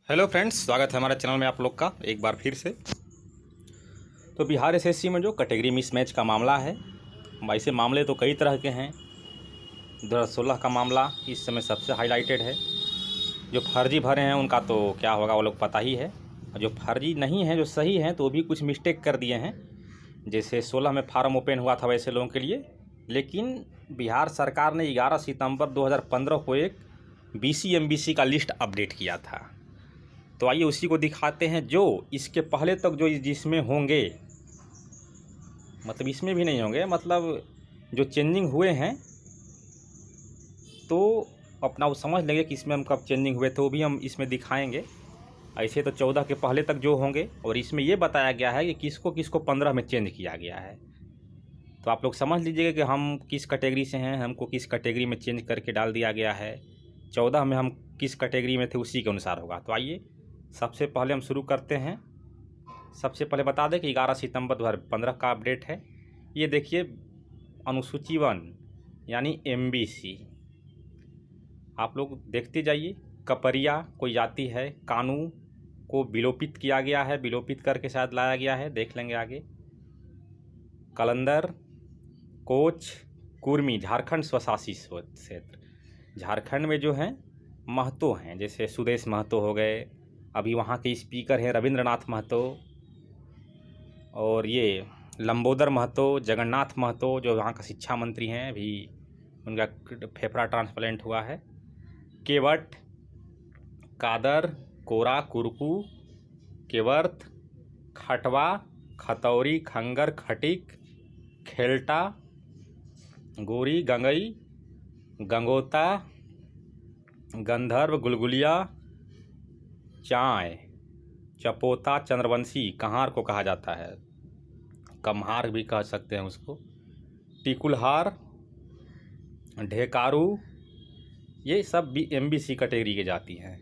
Hello friends, स्वागत है हमारे चैनल में आप लोग का एक बार फिर से। तो बिहार एसएससी में जो कैटेगरी मिसमैच का मामला है, वैसे मामले तो कई तरह के हैं। 2016 का मामला इस समय सबसे हाईलाइटेड है। जो फर्जी भरे हैं उनका तो क्या होगा वो लोग पता ही है, और जो फर्जी नहीं हैं, जो सही हैं, तो भी कुछ मिस्टेक कर दिए हैं। जैसे 16 में फार्म ओपन हुआ था वैसे लोगों के लिए, लेकिन बिहार सरकार ने 11 सितंबर 2015 को एक बीसी एमबीसी का लिस्ट अपडेट किया था। तो आइए उसी को दिखाते हैं। जो इसके पहले तक जो जिसमें होंगे, मतलब इसमें भी नहीं होंगे, मतलब जो चेंजिंग हुए हैं, तो अपना वो समझ लेंगे कि इसमें हम कब चेंजिंग हुए थे, वो भी हम इसमें दिखाएंगे। ऐसे तो 14 के पहले तक जो होंगे, और इसमें ये बताया गया है कि किसको किसको 15 में चेंज किया गया है। तो आप लोग समझ लीजिएगा कि हम किस कैटेगरी से हैं, हमको किस कैटेगरी में चेंज करके डाल दिया गया है। 14 में हम किस कैटेगरी में थे उसी के अनुसार होगा। तो आइए सबसे पहले हम शुरू करते हैं। सबसे पहले बता दें कि 11 सितंबर 2015 का अपडेट है। ये देखिए, अनुसूची 1 यानी एमबीसी, आप लोग देखते जाइए। कपरिया कोई जाति है, कानू को विलोपित किया गया है, विलोपित करके शायद लाया गया है, देख लेंगे आगे। कलंदर, कोच, कुर्मी झारखंड स्वशासी क्षेत्र, झारखंड में जो हैं महतो हैं, जैसे सुदेश महतो हो गए, अभी वहाँ के स्पीकर हैं रविंद्रनाथ महतो, और ये लंबोदर महतो, जगन्नाथ महतो जो वहाँ का शिक्षा मंत्री हैं, अभी उनका फेफड़ा ट्रांसप्लांट हुआ है। केवट, कादर, कोरा, कुरकू, केवर्थ, खटवा, खतौरी, खंगर, खटिक, खेलटा, गोरी, गंगई, गंगोता, गंधर्व, गुलगुलिया, चाय, चपोता, चंद्रवंशी, कहार को कहा जाता है, कम्हार भी कह सकते हैं उसको, टिकुलहार, ढेकारू, ये सब भी एमबीसी कैटेगरी के जाती हैं।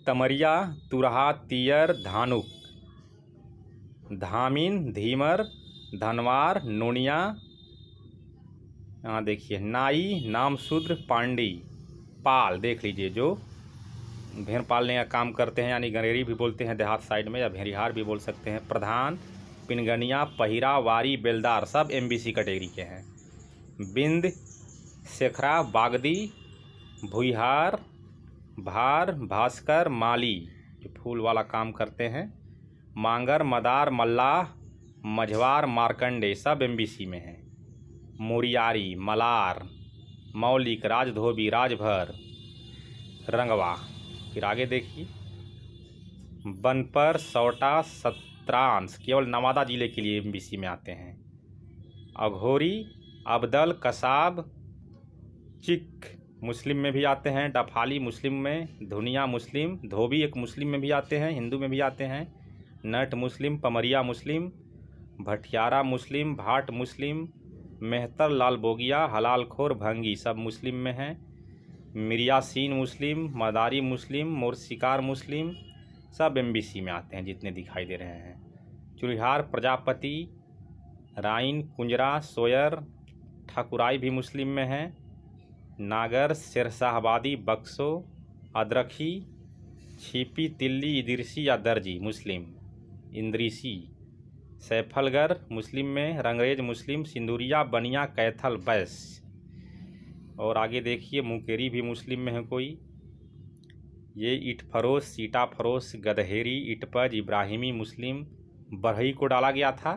तमरिया, तुरहा, तियर, धानुक, धामिन, धीमर, धनवार, नोनिया, यहाँ देखिए नाई, नामशूद्र, पांडी, पाल देख लीजिए, जो भेड़ पालने का काम करते हैं, यानी गंगेरी भी बोलते हैं देहात साइड में, या भेड़िहार भी बोल सकते हैं। प्रधान, पिनगनिया, पहिरा, वारी, बेलदार, सब एमबीसी कैटेगरी के हैं। बिंद, शेखरा, बागदी, भुइहार, भार, भास्कर, माली जो फूल वाला काम करते हैं, मांगर, मदार, मल्लाह, मझवार, मार्कंडे, सब एमबीसी में हैं। मोरियारी, मलार, मौलिक, राजधोबी, राजभर, रंगवा। फिर आगे देखिए, बनपर, सौटा, सत्रांश केवल नवादा जिले के लिए एमबीसी में आते हैं। अघोरी, अब्दल, कसाब, चिक मुस्लिम में भी आते हैं, डफाली मुस्लिम में, धुनिया मुस्लिम, धोबी एक मुस्लिम में भी आते हैं, हिंदू में भी आते हैं। नट मुस्लिम, पमरिया मुस्लिम, भटियारा मुस्लिम, भाट मुस्लिम, मेहतर, लाल बोगिया, हलालखोर, भंगी, सब मुस्लिम में हैं। मिरियासीन मुस्लिम, मदारी मुस्लिम, मोरशिकार मुस्लिम, सब एमबीसी में आते हैं जितने दिखाई दे रहे हैं। चुरिहार, प्रजापति, राइन, कुंजरा, सोयर, ठाकुराई भी मुस्लिम में हैं। नागर, शेरशाहबादी, बक्सो, अदरखी, छिपी, तिल्ली, इदरसी या दर्जी मुस्लिम, इंद्रीसी, सैफलगर मुस्लिम में, रंगरेज मुस्लिम, सिंदूरिया, बनिया, कैथल, बैस। और आगे देखिए, मुकेरी भी मुस्लिम में है कोई। ये ईट फरोश, सीटा फरोश, गदहेरी, इटपज, इब्राहिमी मुस्लिम, बढ़ई को डाला गया था।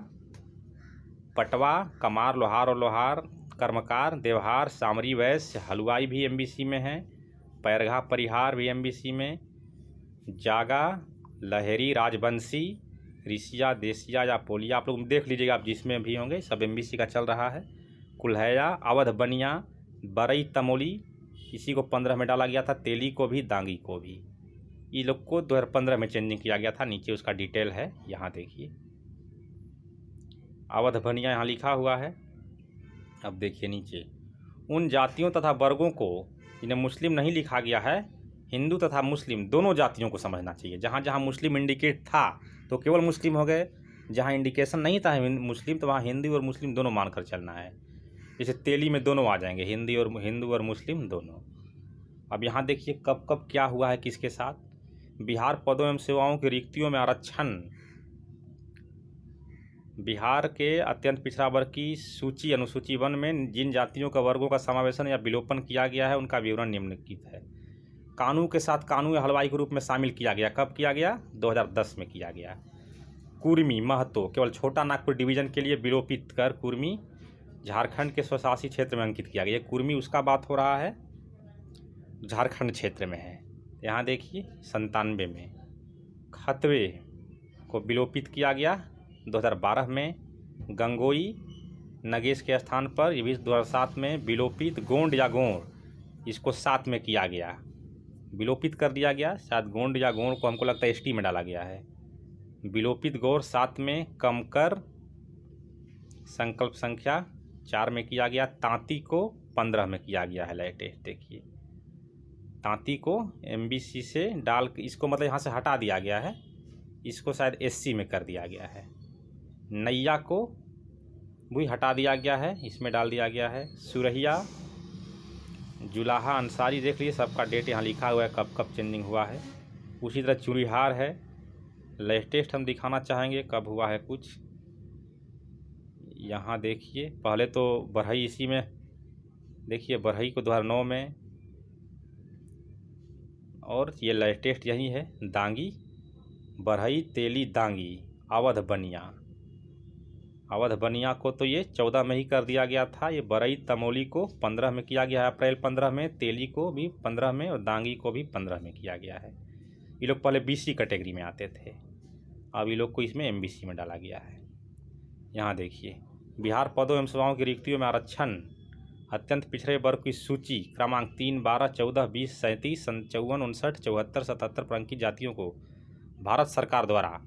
पटवा, कमार, लोहार और लोहार, कर्मकार, देवहार, सामरी, वैश्य, हलवाई भी एमबीसी में है। पैरघा, परिहार भी एमबीसी में। जागा, लहेरी, राजवंशी, ऋषिया, देसिया या पोलिया, आप लोग देख लीजिएगा, आप जिसमें भी होंगे, सब एमबीसी का चल रहा है। कुल्हैया, अवध, बनिया, बरई, तमोली, इसी को 15 में डाला गया था। तेली को भी, दांगी को भी, ये लोग को 2015 में चेंजिंग किया गया था। नीचे उसका डिटेल है, यहाँ देखिए, अवध बनिया यहाँ लिखा हुआ है। अब देखिए नीचे, उन जातियों तथा वर्गों को इन्हें मुस्लिम नहीं लिखा गया है, हिंदू तथा मुस्लिम दोनों जातियों को समझना चाहिए। जहाँ जहाँ मुस्लिम इंडिकेट था तो केवल मुस्लिम हो गए, जहाँ इंडिकेशन नहीं था मुस्लिम, तो वहाँ हिंदू और मुस्लिम दोनों मानकर चलना है। जैसे तेली में दोनों आ जाएंगे, हिंदू और मुस्लिम दोनों। अब यहाँ देखिए कब कब क्या हुआ है किसके साथ। बिहार पदों एवं सेवाओं की रिक्तियों में आरक्षण। बिहार के अत्यंत पिछड़ा वर्ग की सूची अनुसूची 1 में जिन जातियों का वर्गों का समावेशन या विलोपन किया गया है उनका विवरण निम्नलिखित है। कानू के साथ कानू या हलवाई के रूप में शामिल किया गया। कब किया गया? 2010 में किया गया। कुर्मी महतो केवल छोटा नागपुर डिवीजन के लिए विलोपित कर कुर्मी झारखंड के स्वशासी क्षेत्र में अंकित किया गया। कुर्मी उसका बात हो रहा है झारखंड क्षेत्र में है। यहाँ देखिए 97 में। खतवे को विलोपित किया गया 2012 में। गंगोई नगेश के स्थान पर ये भी 2007 में विलोपित। गोंड या गोंड इसको 7 में किया गया, विलोपित कर दिया गया। शायद गोंड या गोंड को हमको लगता है एसटी में डाला गया है। विलोपित गौर 7 में। कमकर संकल्प संख्या 4 में किया गया। तांती को 15 में किया गया है। लेटेस्ट देखिए, तांती को एमबीसी से डाल, इसको मतलब यहाँ से हटा दिया गया है, इसको शायद एससी में कर दिया गया है। नैया को भी हटा दिया गया है, इसमें डाल दिया गया है। सुरहिया, जुलाहा, अंसारी देख लीजिए, सबका डेट यहाँ लिखा हुआ है कब कब चेंजिंग हुआ है। उसी तरह चूड़ीहार है, लेटेस्ट हम दिखाना चाहेंगे कब हुआ है कुछ। यहाँ देखिए पहले तो बरहई इसी में, देखिए बरहई को 2009 में, और ये लेटेस्ट यही है। दांगी, बरहई, तेली, दांगी, अवध बनिया। अवध बनिया को तो ये 14 में ही कर दिया गया था। ये बरई तमोली को 15 में किया गया है, अप्रैल 15 में। तेली को भी 15 में और दांगी को भी 15 में किया गया है। ये लोग पहले बीसी कैटेगरी में आते थे, अब ये लोग को इसमें एमबीसी में डाला गया है। यहाँ देखिए बिहार पदों एवं सेवाओं की रिक्तियों में आरक्षण। अत्यंत पिछड़े वर्ग की सूची क्रमांक 3, 12, 14, 20, 37, 54, 59, 74, 77 पर अंकित जातियों को भारत सरकार द्वारा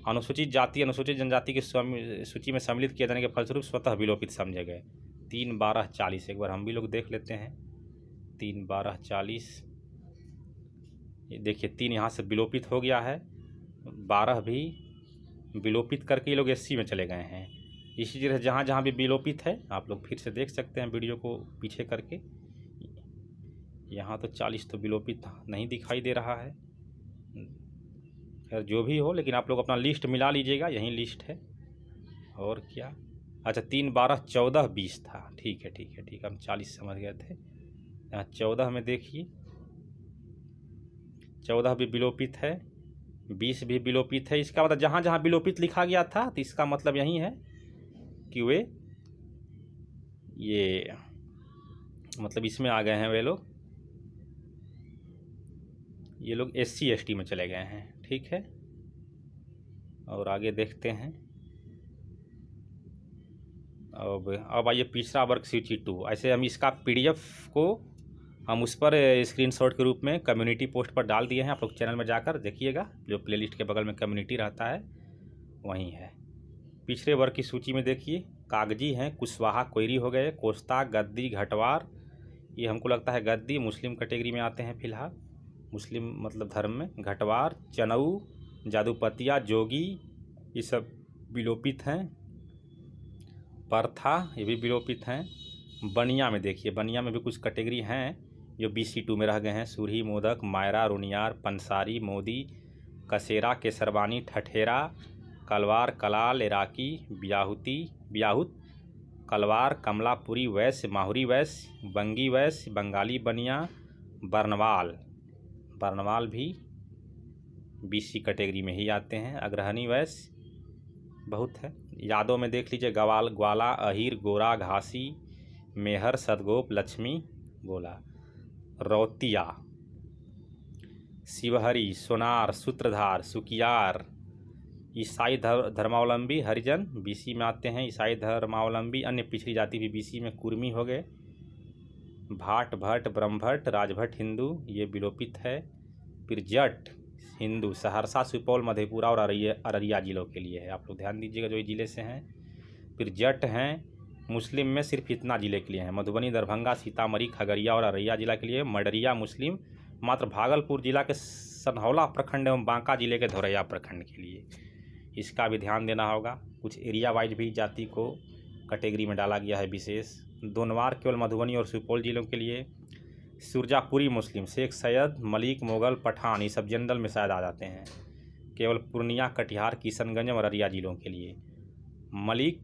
अनुसूचित जाति अनुसूचित जनजाति की सूची में सम्मिलित किए जाने के फलस्वरूप स्वतः विलोपित समझे गए। 3, 12, 40 एक बार हम भी लोग देख लेते हैं। 3, 12, 40 ये देखिए 3 यहाँ से विलोपित हो गया है, 12 भी विलोपित करके ये लोग एससी में चले गए हैं। इसी तरह जहाँ जहाँ भी विलोपित है आप लोग फिर से देख सकते हैं वीडियो को पीछे करके। यहाँ तो 40 तो विलोपित नहीं दिखाई दे रहा है। खैर जो भी हो, लेकिन आप लोग अपना लिस्ट मिला लीजिएगा, यही लिस्ट है और क्या। अच्छा 3, 12, 14, 20 था। ठीक है ठीक है ठीक है, हम 40 समझ गए थे। यहाँ 14 में देखिए 14 भी विलोपित है, 20 भी विलोपित है। इसका मतलब जहाँ जहाँ विलोपित लिखा गया था तो इसका मतलब यही है कि वे ये मतलब इसमें आ गए हैं वे लोग, ये लोग एससी एसटी में चले गए हैं। ठीक है, और आगे देखते हैं। अब आइए पिछड़ा वर्ग सूची 2। ऐसे हम इसका पीडीएफ को हम उस पर स्क्रीनशॉट के रूप में कम्युनिटी पोस्ट पर डाल दिए हैं, आप लोग चैनल में जाकर देखिएगा। जो प्लेलिस्ट के बगल में कम्युनिटी रहता है वहीं है। पिछड़े वर्ग की सूची में देखिए कागजी हैं, कुशवाहा कोयरी हो गए, कोस्ता, गद्दी, घटवार, ये हमको लगता है गद्दी मुस्लिम कैटेगरी में आते हैं फिलहाल, मुस्लिम मतलब धर्म में। घटवार, चनऊ, जादूपतिया, जोगी ये सब विलोपित हैं। परथा ये भी विलोपित हैं। बनिया में देखिए, बनिया में भी कुछ कैटेगरी हैं जो BC2 में रह गए हैं। सूरी, मोदक, मायरा, रुनियार, पंसारी, मोदी, कसेरा, केसरवानी, ठठेरा, कलवार, कलाल, इराकी, ब्याहुत, कलवार, कमलापुरी वैश्य, माहुरी वैश्य, बंगी वैश्य, बंगाली बनिया, बर्नवाल भी BC कैटेगरी में ही आते हैं। अग्रहणी वैश्य बहुत है। यादव में देख लीजिए ग्वाला, अहिर, गोरा, घासी, मेहर, सदगोप, लक्ष्मी, गोला, रौतिया, शिवहरी, सोनार, सूत्रधार, सुकियार। ईसाई धर्मावलंबी हरिजन BC में आते हैं। ईसाई धर्मावलंबी अन्य पिछड़ी जाति भी BC में कुर्मी हो गए। भाट, भट्ट, ब्रह्मभट्ट, राजभट्ट हिंदू ये विलोपित है। फिर जट हिंदू सहरसा, सुपौल, मधेपुरा और अररिया जिलों के लिए है, आप लोग ध्यान दीजिएगा जो ये ज़िले से हैं। फिर जट हैं मुस्लिम में सिर्फ इतना ज़िले के लिए हैं, मधुबनी, दरभंगा, सीतामढ़ी, खगड़िया और अररिया जिला के लिए। मडरिया मुस्लिम मात्र भागलपुर जिला के सनहौला प्रखंड एवं बांका जिले के धोरैया प्रखंड के लिए, इसका भी ध्यान देना होगा। कुछ एरिया वाइज भी जाति को कैटेगरी में डाला गया है विशेष। दोनवार केवल मधुबनी और सुपौल जिलों के लिए। सुरजापुरी मुस्लिम, शेख सैयद, मलिक, मुग़ल, पठान, ये सब जनरल में शायद आ जाते हैं। केवल पूर्णिया, कटिहार, किशनगंज और अररिया जिलों के लिए। मलिक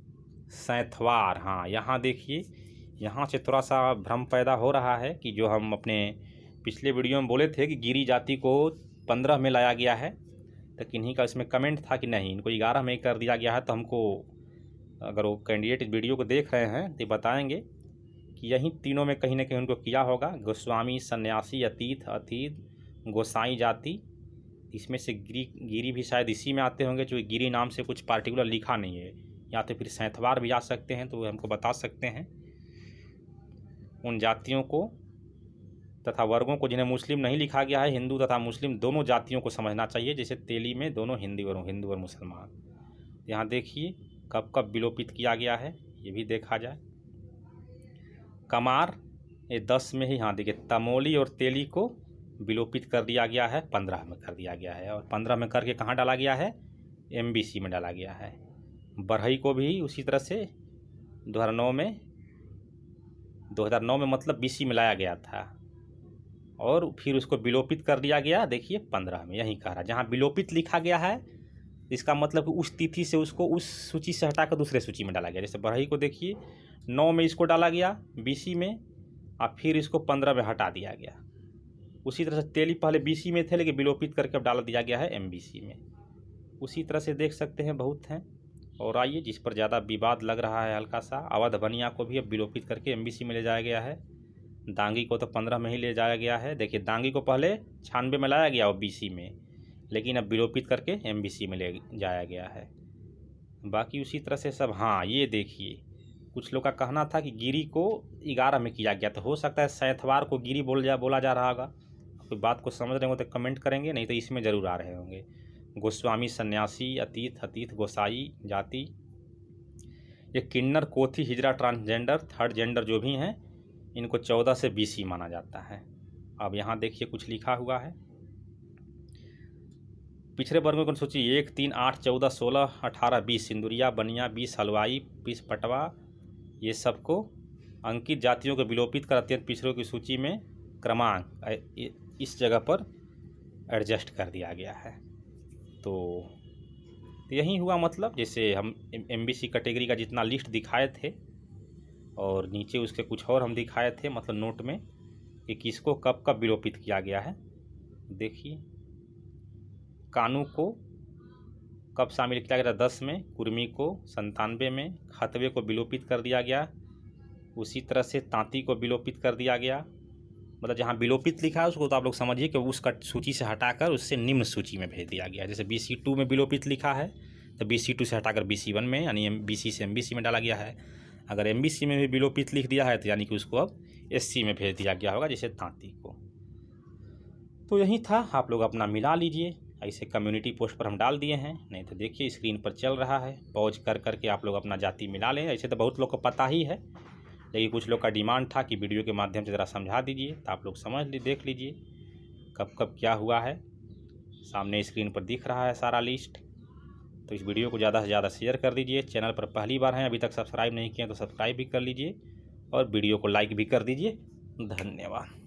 सैंथवार, हाँ यहाँ देखिए, यहाँ से थोड़ा सा भ्रम पैदा हो रहा है कि जो हम अपने पिछले वीडियो में बोले थे कि गिरी जाति को 15 में लाया गया है, तो किन्हीं का इसमें कमेंट था कि नहीं इनको 11 में कर दिया गया है। तो हमको, अगर वो कैंडिडेट इस वीडियो को देख रहे हैं तो बताएंगे कि यहीं तीनों में कहीं ना कहीं उनको किया होगा। गोस्वामी, सन्यासी, अतीत, गोसाई जाति, इसमें से गिरी भी शायद इसी में आते होंगे, जो गिरी नाम से कुछ पार्टिकुलर लिखा नहीं है। या तो फिर सैंथवार भी आ सकते हैं, तो वो हमको बता सकते हैं। उन जातियों को तथा वर्गों को जिन्हें मुस्लिम नहीं लिखा गया है, हिंदू तथा मुस्लिम दोनों जातियों को समझना चाहिए। जैसे तेली में दोनों हिंदू और मुसलमान। यहाँ देखिए कब कब विलोपित किया गया है, ये भी देखा जाए। कमार ये 10 में ही, हाँ देखिए तमोली और तेली को विलोपित कर दिया गया है, 15 में कर दिया गया है। और 15 में करके कहाँ डाला गया है? MBC में डाला गया है। बरहई को भी उसी तरह से 2009 में मतलब BC में लाया गया था, और फिर उसको विलोपित कर दिया गया, देखिए 15 में। यही कह रहा, जहाँ विलोपित लिखा गया है इसका मतलब उस तिथि से उसको उस सूची से हटाकर दूसरे सूची में डाला गया। जैसे बरहई को देखिए 9 में इसको डाला गया BC में, और फिर इसको 15 में हटा दिया गया। उसी तरह से तेली पहले BC में थे, लेकिन विलोपित करके अब डाल दिया गया है MBC में। उसी तरह से देख सकते हैं, बहुत हैं। और आइए जिस पर ज़्यादा विवाद लग रहा है हल्का सा, अवध बनिया को भी अब विलोपित करके MBC में ले जाया गया है। दांगी को तो 15 में ही ले जाया गया है। देखिए दांगी को पहले 96 में लाया गया और BC में, लेकिन अब विलोपित करके MBC में ले जाया गया है। बाकी उसी तरह से सब। हाँ ये देखिए, कुछ लोग का कहना था कि गिरी को 11 में किया गया, तो हो सकता है सैंथवार को गिरी बोला जा रहा होगा। कोई बात को समझ रहे हो तो कमेंट करेंगे, नहीं तो इसमें ज़रूर आ रहे होंगे। गोस्वामी, सन्यासी, अतीत, गोसाई जाति। ये किन्नर, कोथी, हिजरा, ट्रांसजेंडर, थर्ड जेंडर जो भी हैं, इनको 14 से BC माना जाता है। अब यहाँ देखिए कुछ लिखा हुआ है। पिछड़े वर्गों को सूची 1, 3, 8, 14, 16, 18, 20 सिंदुरिया, बनिया, 20 हलवाई, 20 पटवा, ये सबको अंकित जातियों को विलोपित कर अत्यंत पिछड़ों की सूची में क्रमांक इस जगह पर एडजस्ट कर दिया गया है। तो यही हुआ, मतलब जैसे हम MBC कैटेगरी का जितना लिस्ट दिखाए थे और नीचे उसके कुछ और हम दिखाए थे, मतलब नोट में, कि किसको कब कब विलोपित किया गया है। देखिए कानू को कब शामिल किया गया? 10 में। कुर्मी को 97 में। खतवे को विलोपित कर दिया गया। उसी तरह से तांती को विलोपित कर दिया गया। मतलब जहाँ विलोपित लिखा है उसको तो आप लोग समझिए कि उसका सूची से हटाकर उससे निम्न सूची में भेज दिया गया। जैसे BC2 में विलोपित लिखा है तो BC2 से हटाकर BC1 में, यानी BC से MBC में डाला गया है। अगर MBC में भी विलोपित लिख दिया है तो यानी कि उसको अब SC में भेज दिया गया होगा, जैसे तांती को। तो यही था, आप लोग अपना मिला लीजिए। ऐसे कम्युनिटी पोस्ट पर हम डाल दिए हैं, नहीं तो देखिए स्क्रीन पर चल रहा है, पॉज कर करके आप लोग अपना जाति मिला लें। ऐसे तो बहुत लोग को पता ही है, लेकिन कुछ लोग का डिमांड था कि वीडियो के माध्यम से ज़रा समझा दीजिए, तो आप लोग समझ देख लीजिए कब कब क्या हुआ है। सामने स्क्रीन पर दिख रहा है सारा लिस्ट। तो इस वीडियो को ज़्यादा से ज़्यादा शेयर कर दीजिए। चैनल पर पहली बार हैं, अभी तक सब्सक्राइब नहीं किए तो सब्सक्राइब भी कर लीजिए, और वीडियो को लाइक भी कर दीजिए। धन्यवाद।